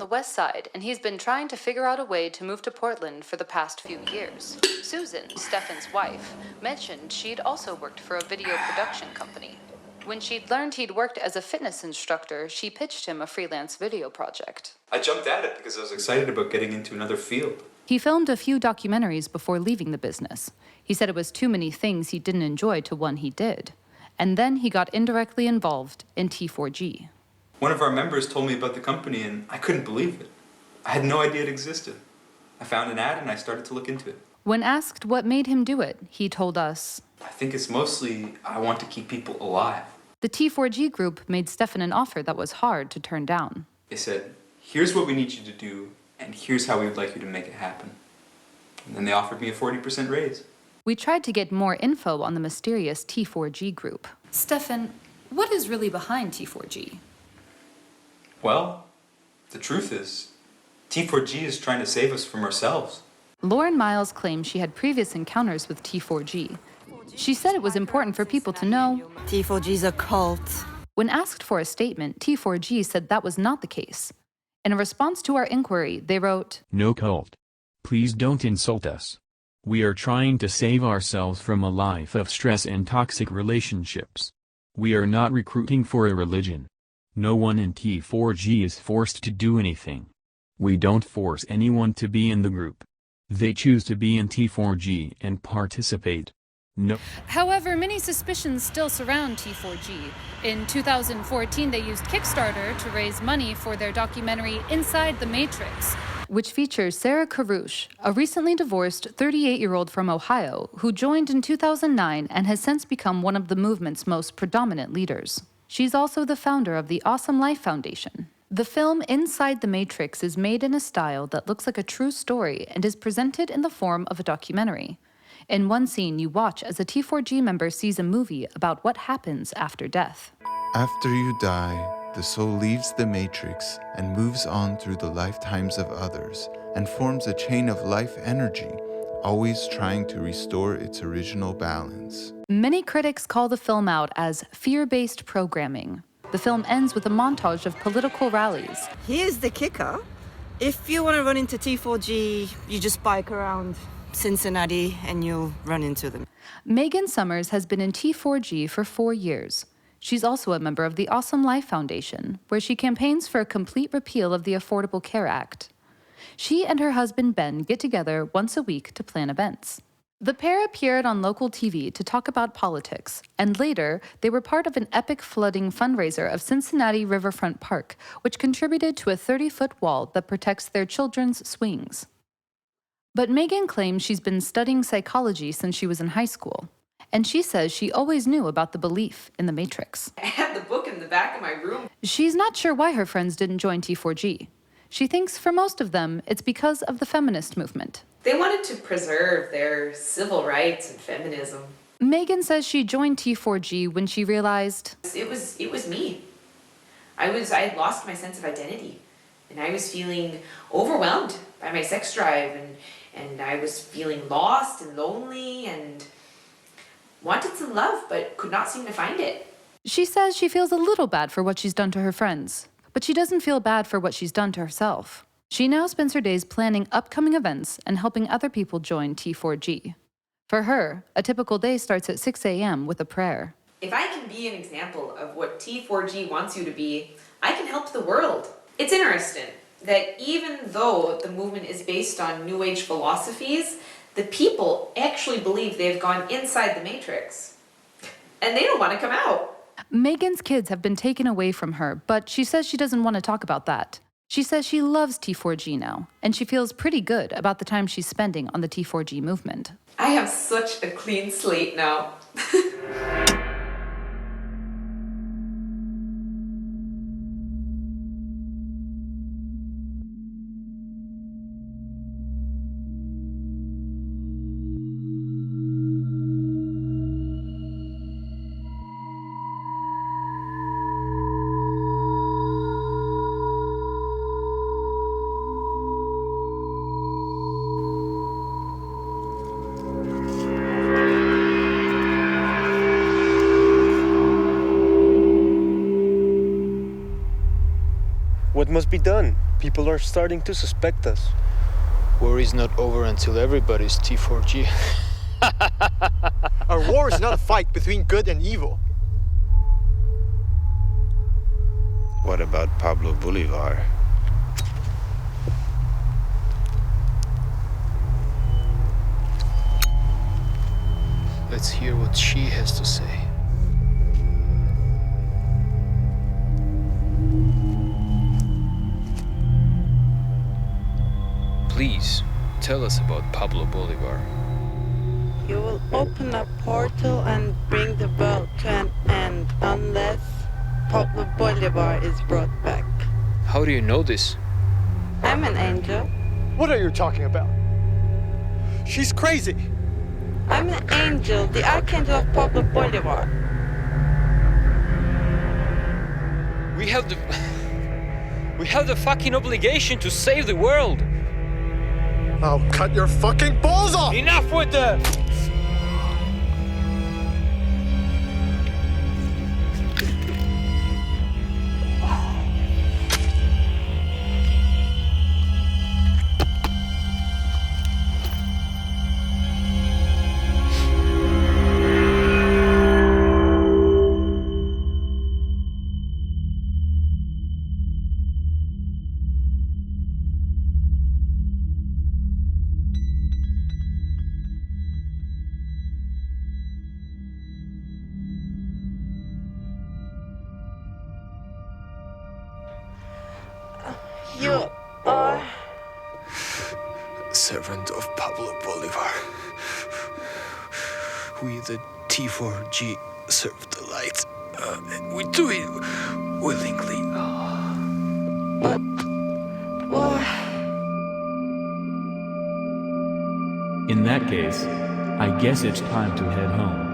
West Side, and he's been trying to figure out a way to move to Portland for the past few years. Susan, Stefan's wife, mentioned she'd also worked for a video production company. When she'd learned he'd worked as a fitness instructor, she pitched him a freelance video project. I jumped at it because I was excited about getting into another field. He filmed a few documentaries before leaving the business. He said it was too many things he didn't enjoy to one he did. And then he got indirectly involved in T4G. One of our members told me about the company and I couldn't believe it. I had no idea it existed. I found an ad and I started to look into it. When asked what made him do it, he told us, I think it's mostly I want to keep people alive. The T4G group made Stefan an offer that was hard to turn down. They said, here's what we need you to do, and here's how we would like you to make it happen. And then they offered me a 40% raise. We tried to get more info on the mysterious T4G group. Stefan, what is really behind T4G? Well, the truth is, T4G is trying to save us from ourselves. Lauren Miles claims she had previous encounters with T4G. She said it was important for people to know T4G's a cult. When asked for a statement, T4G said that was not the case. In a response to our inquiry, they wrote, "No cult. Please don't insult us. We are trying to save ourselves from a life of stress and toxic relationships. We are not recruiting for a religion. No one in T4G is forced to do anything. We don't force anyone to be in the group. They choose to be in T4G and participate. No." However, many suspicions still surround T4G. In 2014, they used Kickstarter to raise money for their documentary Inside the Matrix, which features Sarah Karush, a recently divorced 38-year-old from Ohio who joined in 2009 and has since become one of the movement's most predominant leaders. She's also the founder of the Awesome Life Foundation. The film Inside the Matrix is made in a style that looks like a true story and is presented in the form of a documentary. In one scene, you watch as a T4G member sees a movie about what happens after death. After you die, the soul leaves the matrix and moves on through the lifetimes of others and forms a chain of life energy, always trying to restore its original balance. Many critics call the film out as fear-based programming. The film ends with a montage of political rallies. Here's the kicker. If you want to run into T4G, you just bike around Cincinnati and you'll run into them. Megan Summers has been in T4G for 4 years. She's also a member of the Awesome Life Foundation, where she campaigns for a complete repeal of the Affordable Care Act. She and her husband Ben get together once a week to plan events. The pair appeared on local TV to talk about politics, and later they were part of an epic flooding fundraiser of Cincinnati Riverfront Park, which contributed to a 30-foot wall that protects their children's swings. But Megan claims she's been studying psychology since she was in high school, and she says she always knew about the belief in the Matrix. I had the book in the back of my room. She's not sure why her friends didn't join T4G. She thinks for most of them, it's because of the feminist movement. They wanted to preserve their civil rights and feminism. Megan says she joined T4G when she realized It was me. I had lost my sense of identity, and I was feeling overwhelmed by my sex drive, and I was feeling lost and lonely and wanted some love but could not seem to find it. She says she feels a little bad for what she's done to her friends, but she doesn't feel bad for what she's done to herself. She now spends her days planning upcoming events and helping other people join T4G. For her, a typical day starts at 6 a.m. with a prayer. If I can be an example of what T4G wants you to be, I can help the world. It's interesting that even though the movement is based on New Age philosophies, the people actually believe they've gone inside the Matrix. And they don't want to come out. Megan's kids have been taken away from her, but she says she doesn't want to talk about that. She says she loves T4G now, and she feels pretty good about the time she's spending on the T4G movement. I have such a clean slate now. What must be done? People are starting to suspect us. War is not over until everybody's T4G. Our war is not a fight between good and evil. What about Pablo Bolivar? Let's hear what she has to say. Please, tell us about Pablo Bolivar. You will open a portal and bring the world to an end unless Pablo Bolivar is brought back. How do you know this? I'm an angel. What are you talking about? She's crazy. I'm an angel, the archangel of Pablo Bolivar. We have the fucking obligation to save the world. I'll cut your fucking balls off! Enough with the... You are... servant of Pablo Bolivar. We, the T4G, serve the light. And we do it willingly. But... why? In that case, I guess it's time to head home.